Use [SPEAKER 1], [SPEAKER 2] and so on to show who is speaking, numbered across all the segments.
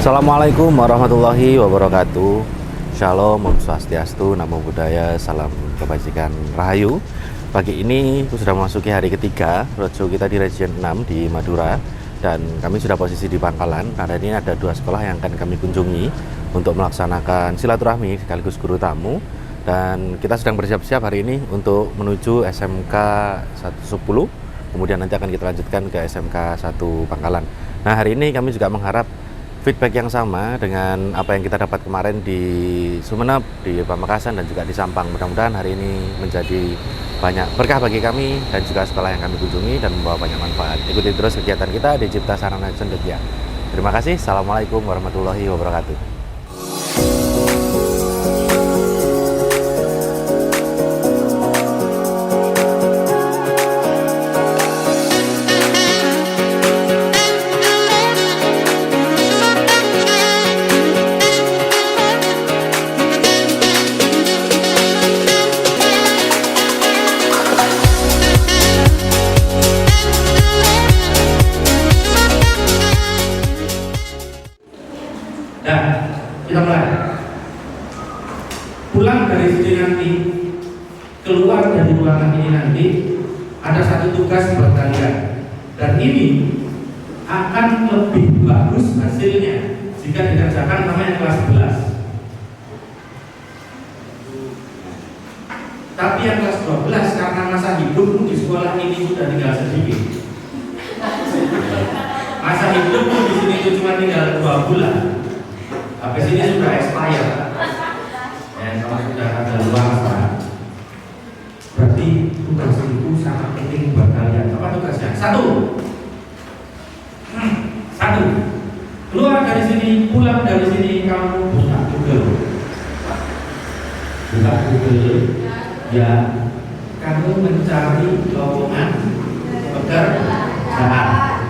[SPEAKER 1] Assalamualaikum warahmatullahi wabarakatuh. Shalom, Om Swastiastu, Namo Buddhaya, salam kebajikan Rahayu. Pagi ini sudah memasuki hari ketiga roadshow kita di Region 6 di Madura. Dan kami sudah posisi di Pangkalan. Hari ini ada dua sekolah yang akan kami kunjungi untuk melaksanakan silaturahmi sekaligus guru tamu. Dan kita sedang bersiap-siap hari ini untuk menuju SMK 110. Kemudian nanti akan kita lanjutkan ke SMK 1 Pangkalan. Nah, hari ini kami juga mengharap feedback yang sama dengan apa yang kita dapat kemarin di Sumeneb, di Pamekasan, dan juga di Sampang. Mudah-mudahan hari ini menjadi banyak berkah bagi kami dan juga sekolah yang kami kunjungi dan membawa banyak manfaat. Ikuti terus kegiatan kita di Cipta Sarana Cendekia. Terima kasih. Assalamualaikum warahmatullahi wabarakatuh.
[SPEAKER 2] Nah, kita mulai. Pulang dari sini nanti, keluar dari ruangan ini nanti, ada satu tugas buat kalian. Dan ini akan lebih bagus hasilnya jika dikerjakan namanya kelas 11. Tapi yang kelas 12 karena masa hidupmu di sekolah ini sudah tinggal sedikit. Masa hidupmu di sini itu cuma tinggal 2 bulan. Habis ini sudah expired. Kalau sudah ada luasa, berarti tugas itu sangat penting buat kalian. Apa tugasnya? Satu, keluar dari sini, pulang dari sini, kamu buka Google. Ya, kamu mencari lowongan pekerjaan.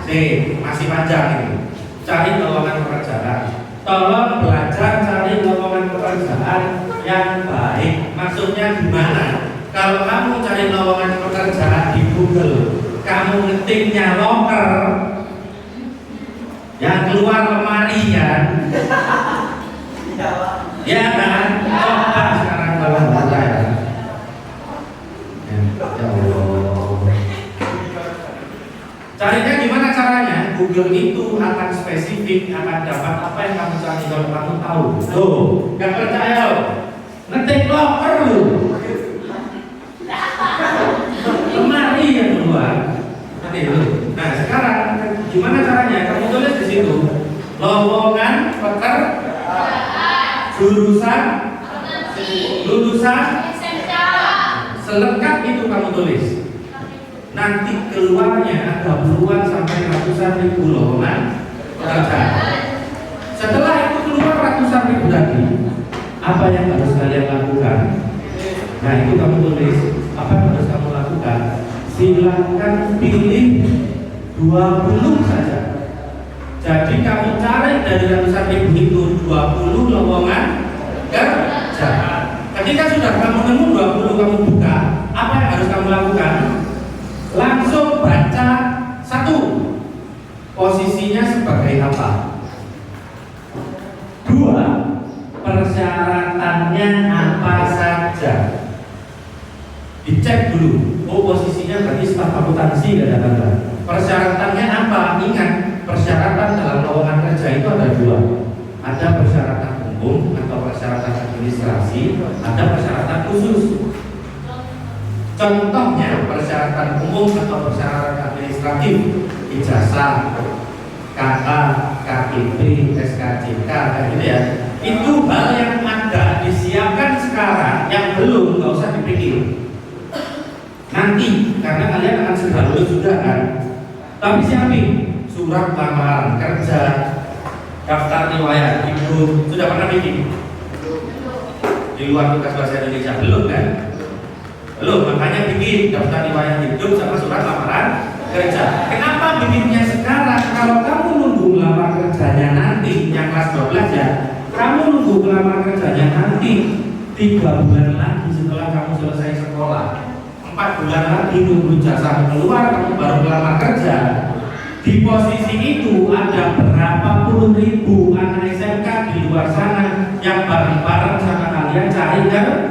[SPEAKER 2] Masih panjang ini. Cari lowongan pekerjaan. Tolong belajar cari lowongan pekerjaan yang baik. Maksudnya gimana? Kalau kamu cari lowongan pekerjaan di Google, kamu ngetiknya loker, yang keluar lemari kan? Ya kan? Coba sekarang kalau saya. Ya Allah. Carinya gimana caranya? Google itu akan spesifik, akan dapat apa yang kamu cari kalau kamu tahu. Tuh, gak percaya loh. Ngetik loker lu. Lemari yang keluar. Nanti lu. Nah, sekarang gimana caranya? Kamu tulis di situ. Lowongan pekerjaan, jurusan, lulusan, selengkap itu kamu tulis. Nanti keluarnya ada puluhan sampai ratusan ribu lowongan pekerjaan. Setelah itu keluar ratusan ribu tadi, apa yang harus kalian lakukan? Nah, itu kamu tulis. Apa yang harus kamu lakukan? Silakan pilih 20 saja. Jadi kamu cari dari ratusan ribu itu 20 lowongan kerja. Ketika sudah kamu nemu 20, kamu buka. Apa yang harus kamu lakukan? Langsung baca satu, posisinya sebagai apa. 2, persyaratannya apa saja. Dicek dulu. Oh, posisinya berarti staf akuntansi katakanlah. Persyaratannya apa? Ingat, persyaratan dalam lowongan kerja itu ada 2. Ada persyaratan umum atau persyaratan administrasi, ada persyaratan khusus. Contohnya persyaratan umum atau persyaratan administratif, ijazah, KK, KTP, SKCK, kayak gitu ya. Itu hal yang ada disiapkan sekarang, yang belum nggak usah dipikir. Nanti, karena kalian akan segera lulus juga kan. Tapi siapin surat lamaran kerja, Daftar riwayat hidup sudah pernah bikin? Di luar tugas bahasa Indonesia belum kan? Belum, makanya bikin daftar riwayat hidup sama surat lamaran kerja. Kenapa bikinnya sekarang? Kalau kamu nunggu melamar kerjanya nanti, yang kelas 12 ya, kamu nunggu melamar kerjanya nanti 3 bulan lagi setelah kamu selesai sekolah, 4 bulan lagi nunggu jasa keluar, kamu baru melamar kerja. Di posisi itu ada berapa puluh ribu anak SMK di luar sana yang bareng-bareng sama kalian cari kerja.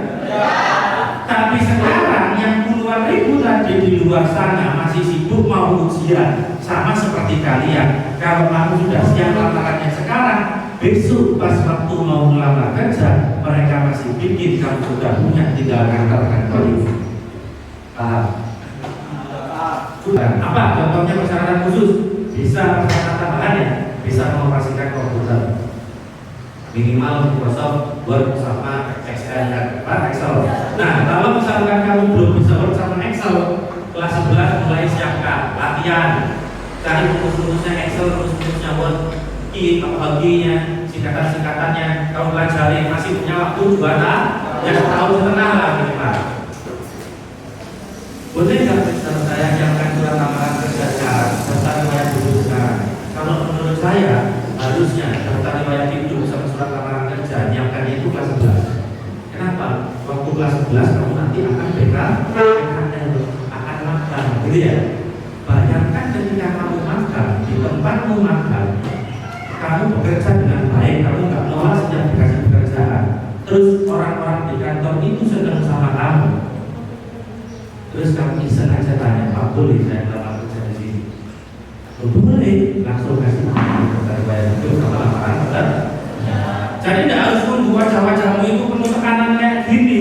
[SPEAKER 2] Tapi sekarang yang puluhan ribu tadi di luar sana masih sibuk mau ujian, sama seperti kalian. Kalau kamu sudah siap lamarannya sekarang, besok pas waktu mau melamar kerja, mereka masih bikin kamu sudah punya, tinggal kantor-kantor itu. Apa contohnya persyaratan khusus? Bisa persyaratan tambahannya, bisa mengoperasikan komputer minimal Microsoft Word sama Excel Excel. Nah, kalau misalkan kamu belum bisa Word sama Excel, kelas 11 mulai siapkan latihan, cari rumus-rumusnya Excel, rumus-rumusnya Word, baginya, singkatan-singkatannya, kamu pelajari. Masih punya waktu 2 tahun, ya 1,5 tahun lah minimal. Boleh nggak misalnya saya nyiapkan surat lamaran kerja sekarang, daftar riwayat hidup sekarang? Kalau menurut saya harusnya daftar riwayat hidup sama surat lamaran kerja nyiapkannya itu kelas 11. Kenapa? Waktu kelas 11 kamu nanti akan PKL, akan magang, gitu ya. Bayangkan ketika kamu magang di tempatmu magang, kamu bekerja dengan baik, kamu nggak nolak sejak dikasih pekerjaan. Terus orang-orang di kantor itu senang sama kamu. Terus kamu iseng aja tanya, Pak boleh saya melamar kerja di sini? Boleh, langsung kasih daftar riwayat hidup sama lamaran kerja. Jadi tidak harus nunggu wajah-wajahmu itu penuh tekanan kayak gini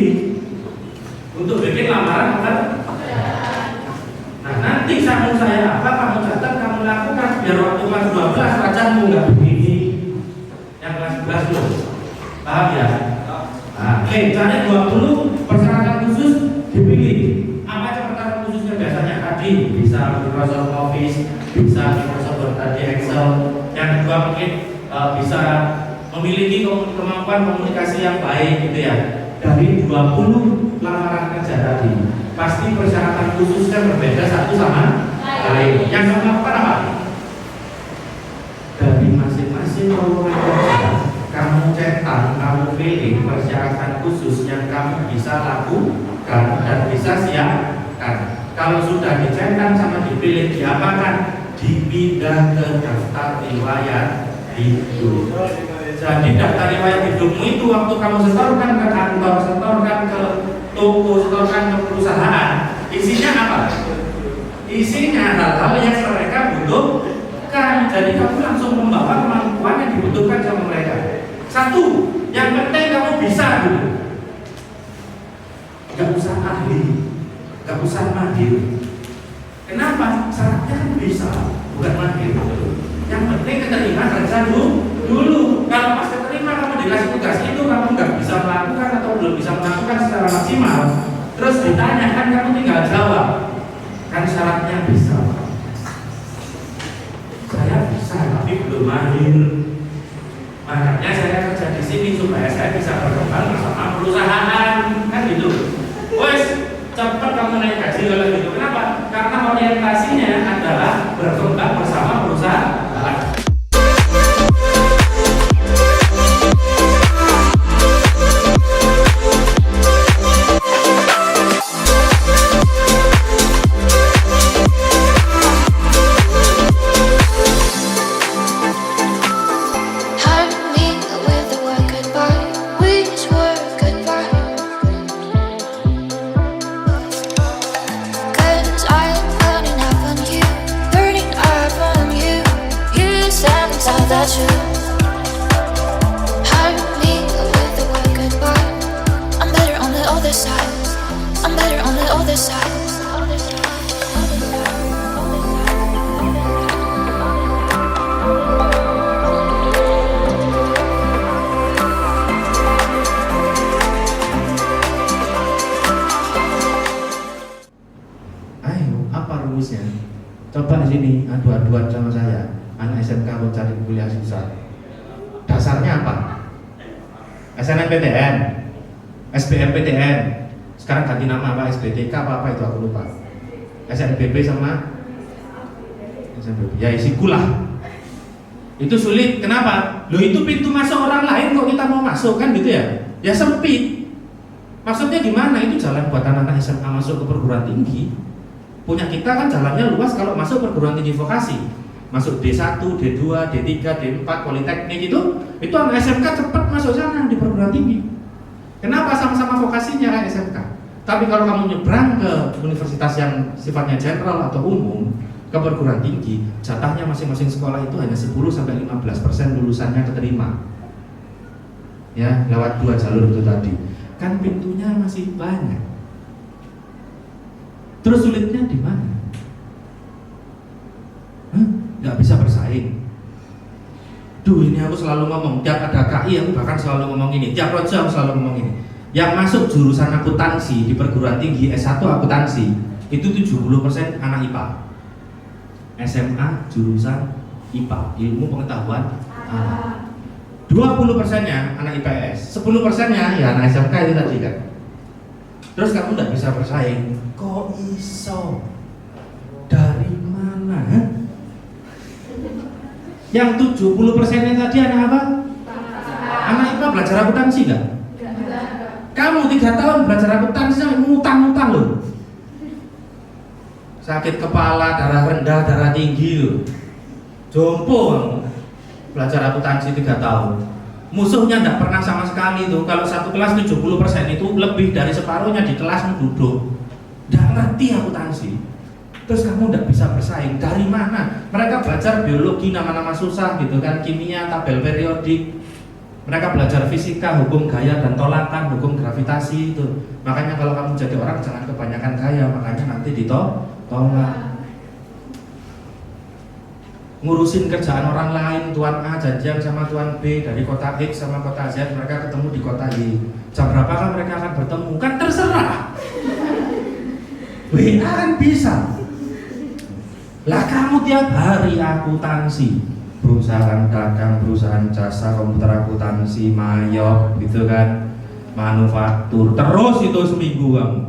[SPEAKER 2] untuk bikin lamaran kerja. Nah nanti samu saya apa kamu catat, kamu lakukan biar waktu kelas 12 wajahmu nggak begini. Yang kelas 11 loh, paham ya? Nah, oke, cari 20 persyaratan khusus dipilih. Apa catatan khususnya biasanya tadi? Bisa Microsoft Office, bisa Microsoft Word tadi, Excel. Yang kedua mungkin bisa memiliki kemampuan komunikasi yang baik gitu ya. Dari 20 lamaran kerja tadi, pasti persyaratan khususnya berbeda satu sama lain. Yang kamu lakukan apa? Dari masing-masing lowongan kerja, kamu cetak, kamu pilih persyaratan khusus yang kamu bisa lakukan dan bisa siapkan. Kalau sudah dicetak sama dipilih, diapakan? Dipindah ke daftar riwayat hidup. Jadi daftar riwayat hidupmu itu waktu kamu setorkan ke kantor, setorkan ke toko, setorkan ke perusahaan, isinya apa? Isinya hal-hal yang mereka butuhkan. Jadi kamu langsung membawa kemampuan yang dibutuhkan sama mereka. Satu, yang penting kamu bisa dulu. Gak usah ahli, gak usah mahir. Kenapa? Syaratnya kan bisa, bukan mahir. Yang penting keterima kerja dulu. Kalau pas keterima kamu dikasih tugas itu kamu nggak bisa melakukan atau belum bisa melakukan secara maksimal, terus ditanya kan kamu tinggal jawab. Kan syaratnya bisa. Saya bisa tapi belum mahir. Makanya saya kerja di sini supaya saya bisa berkembang bersama perusahaan, kan gitu. Wes, cepat kamu naik gaji kalau gitu. Kenapa? Karena orientasinya adalah berkembang bersama perusahaan.
[SPEAKER 3] Coba di sini adu-aduan sama saya, anak SMK mau cari kuliah susah.
[SPEAKER 2] SNMPTN, SBMPTN, sekarang ganti nama apa, SBTK apa itu aku lupa. SNBP sama SNBP, ya isikulah. Itu sulit, kenapa? Loh itu pintu masuk orang lain kok kita mau masuk kan gitu ya? Ya sempit. Maksudnya gimana? Itu jalan buat anak-anak SMA masuk ke perguruan tinggi. Punya kita kan jalannya luas kalau masuk perguruan tinggi vokasi. Masuk D1, D2, D3, D4, Politeknik itu anak SMK cepat masuk sana di perguruan tinggi. Kenapa? Sama-sama vokasinya kan SMK. Tapi kalau kamu nyebrang ke universitas yang sifatnya general atau umum, ke perguruan tinggi, jatahnya masing-masing sekolah itu hanya 10-15% lulusannya keterima. Ya, lewat 2 jalur itu tadi. Kan pintunya masih banyak. Terus sulitnya di mana? Nggak bisa bersaing. Ini aku selalu ngomong, tiap ada KI aku bahkan selalu ngomong ini, tiap projo aku selalu ngomong ini. Yang masuk jurusan akuntansi di perguruan tinggi S1 akuntansi itu 70% anak IPA. SMA jurusan IPA, ilmu pengetahuan anak. 20%-nya anak IPS, 10%-nya ya anak SMK itu tadi kan. Terus kamu nggak bisa bersaing. Kok iso? Dari mana? Yang 70%-nya tadi anak apa? Anak IPA belajar akuntansi nggak? Kamu 3 tahun belajar akuntansi sampai ngutang-ngutang loh. Sakit kepala, darah rendah, darah tinggi loh. Jompo kamu belajar akuntansi 3 tahun. Musuhnya tidak pernah sama sekali tuh. Kalau satu kelas 70% itu lebih dari separuhnya di kelas duduk. Tidak ngerti akuntansi. Terus kamu tidak bisa bersaing. Dari mana? Mereka belajar biologi nama-nama susah gitu kan, kimia, tabel periodik. Mereka belajar fisika, hukum gaya dan tolakan, hukum gravitasi itu. Makanya kalau kamu jadi orang jangan kebanyakan gaya, makanya nanti ditolak. Ngurusin kerjaan orang lain, tuan A janjian sama tuan B dari kota X sama kota Z, mereka ketemu di kota Y. Jam berapa kan mereka akan bertemu? Kan terserah. WA kan bisa. Lah kamu tiap hari akuntansi, perusahaan dagang, perusahaan jasa, komputer akuntansi, mayop gitu kan, manufaktur, terus itu seminggu kamu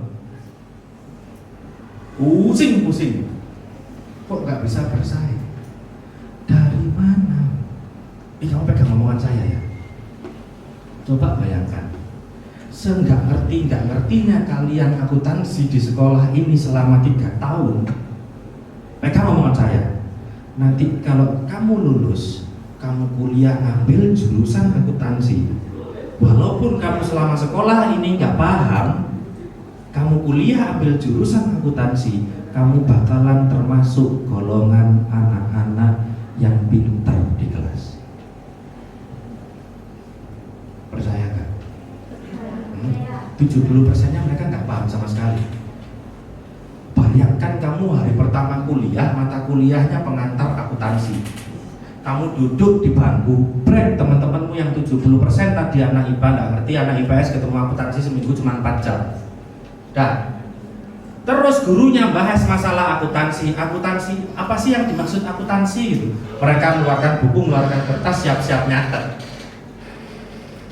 [SPEAKER 2] pusing. Kok nggak bisa bersaing? Dari mana? Kamu pegang omongan saya ya. Coba bayangkan, nggak ngertinya kalian akuntansi di sekolah ini selama 3 tahun. Pegang omongan saya. Nanti kalau kamu lulus, kamu kuliah ambil jurusan akuntansi. Walaupun kamu selama sekolah ini nggak paham, kamu kuliah ambil jurusan akuntansi, kamu bakalan termasuk golongan anak-anak yang pintar di kelas. Percaya nggak? 70%-nya mereka nggak paham sama sekali. Bayangkan kamu hari pertama kuliah, mata kuliahnya pengantar akuntansi. Kamu duduk di bangku, break teman-temanmu yang 70% tadi anak IPA nggak ngerti, anak IPS ketemu akuntansi seminggu cuma 4 jam. Dah. Terus gurunya bahas masalah akuntansi, apa sih yang dimaksud akuntansi gitu. Mereka mengeluarkan buku, mengeluarkan kertas, siap-siap nyatet.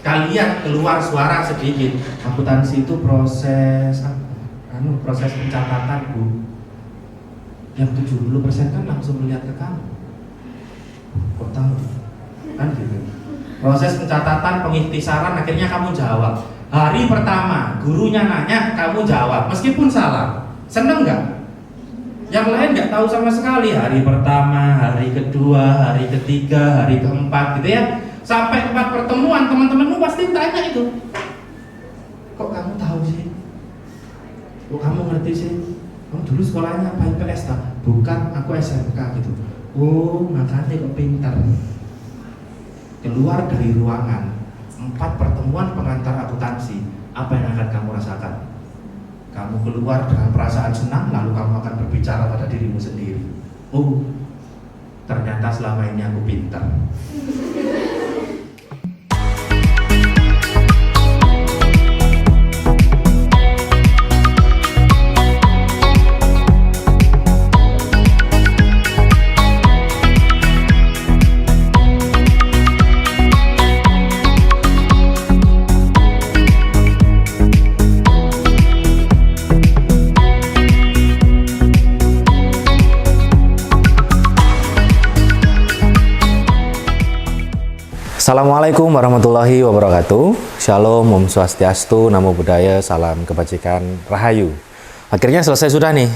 [SPEAKER 2] Kalian keluar suara sedikit. Akuntansi itu proses pencatatan, Bu. Yang 70% kan langsung melihat ke kamu. Kok tahu? Kan gitu. Proses pencatatan, pengikhtisaran, akhirnya kamu jawab. Hari pertama gurunya nanya, kamu jawab meskipun salah. Seneng nggak? Yang lain nggak tahu sama sekali. Hari pertama, hari kedua, hari ketiga, hari keempat gitu ya. Sampai 4 pertemuan teman-temanmu pasti tanya itu. Kok kamu tahu sih? Kok kamu ngerti sih? Kamu dulu sekolahnya apa IPS tak? Bukan, aku SMK gitu. Oh, makanya kok pintar. Keluar dari ruangan, 4 pertemuan pengantar akuntansi. Apa yang akan kamu rasakan? Kamu keluar dengan perasaan senang, lalu kamu akan berbicara pada dirimu sendiri. Oh, ternyata selama ini aku pintar.
[SPEAKER 1] Assalamualaikum warahmatullahi wabarakatuh. Shalom, Om Swastiastu, Namo Buddhaya, salam kebajikan, Rahayu. Akhirnya selesai sudah nih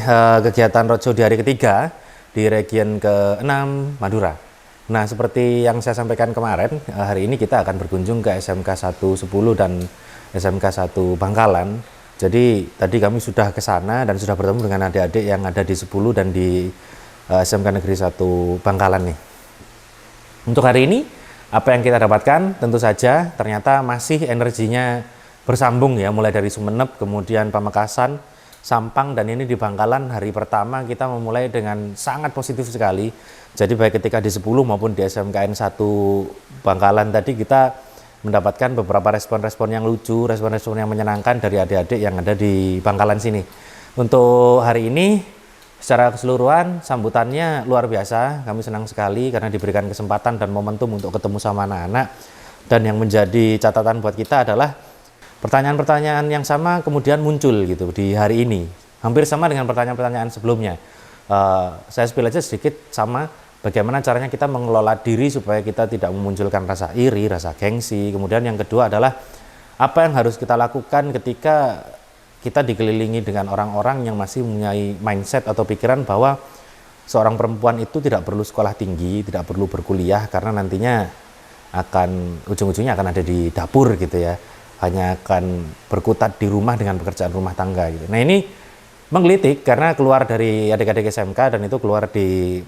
[SPEAKER 1] kegiatan roadshow di hari ketiga di region ke-6 Madura. Nah, seperti yang saya sampaikan kemarin, hari ini kita akan berkunjung ke SMK 1 10 dan SMK 1 Bangkalan. Jadi tadi kami sudah ke sana dan sudah bertemu dengan adik-adik yang ada di 10 dan di SMK Negeri 1 Bangkalan nih. Untuk hari ini, apa yang kita dapatkan? Tentu saja ternyata masih energinya bersambung ya, mulai dari Sumeneb, kemudian Pamekasan, Sampang, dan ini di Bangkalan hari pertama kita memulai dengan sangat positif sekali. Jadi baik ketika di 10 maupun di SMKN 1 Bangkalan tadi kita mendapatkan beberapa respon-respon yang lucu, respon-respon yang menyenangkan dari adik-adik yang ada di Bangkalan sini. Untuk hari ini secara keseluruhan sambutannya luar biasa, kami senang sekali karena diberikan kesempatan dan momentum untuk ketemu sama anak-anak. Dan yang menjadi catatan buat kita adalah pertanyaan-pertanyaan yang sama kemudian muncul gitu di hari ini, hampir sama dengan pertanyaan-pertanyaan sebelumnya. Saya spill aja sedikit sama bagaimana caranya kita mengelola diri supaya kita tidak memunculkan rasa iri, rasa gengsi. Kemudian yang kedua adalah apa yang harus kita lakukan ketika kita dikelilingi dengan orang-orang yang masih mempunyai mindset atau pikiran bahwa seorang perempuan itu tidak perlu sekolah tinggi, tidak perlu berkuliah karena nantinya akan ujung-ujungnya akan ada di dapur gitu ya, hanya akan berkutat di rumah dengan pekerjaan rumah tangga gitu. Nah, ini menggelitik karena keluar dari adik-adik SMK dan itu keluar di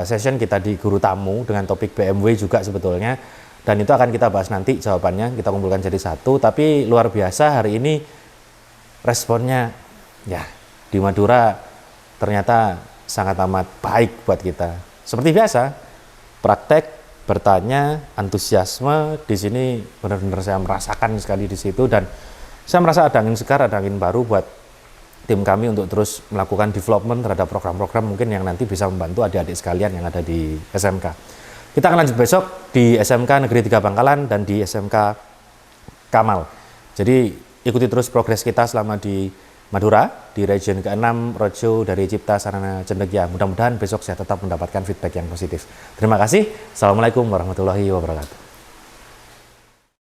[SPEAKER 1] session kita di Guru Tamu dengan topik BMW juga sebetulnya, dan itu akan kita bahas nanti jawabannya, kita kumpulkan jadi satu. Tapi luar biasa hari ini responnya ya di Madura ternyata sangat amat baik buat kita. Seperti biasa, praktek, bertanya, antusiasme di sini benar-benar saya merasakan sekali di situ, dan saya merasa ada angin segar, ada angin baru buat tim kami untuk terus melakukan development terhadap program-program mungkin yang nanti bisa membantu adik-adik sekalian yang ada di SMK. Kita akan lanjut besok di SMK Negeri 3 Bangkalan dan di SMK Kamal. Jadi ikuti terus progres kita selama di Madura, di region ke-6 roadshow dari Cipta Sarana Cendekia. Mudah-mudahan besok saya tetap mendapatkan feedback yang positif. Terima kasih. Assalamualaikum warahmatullahi wabarakatuh.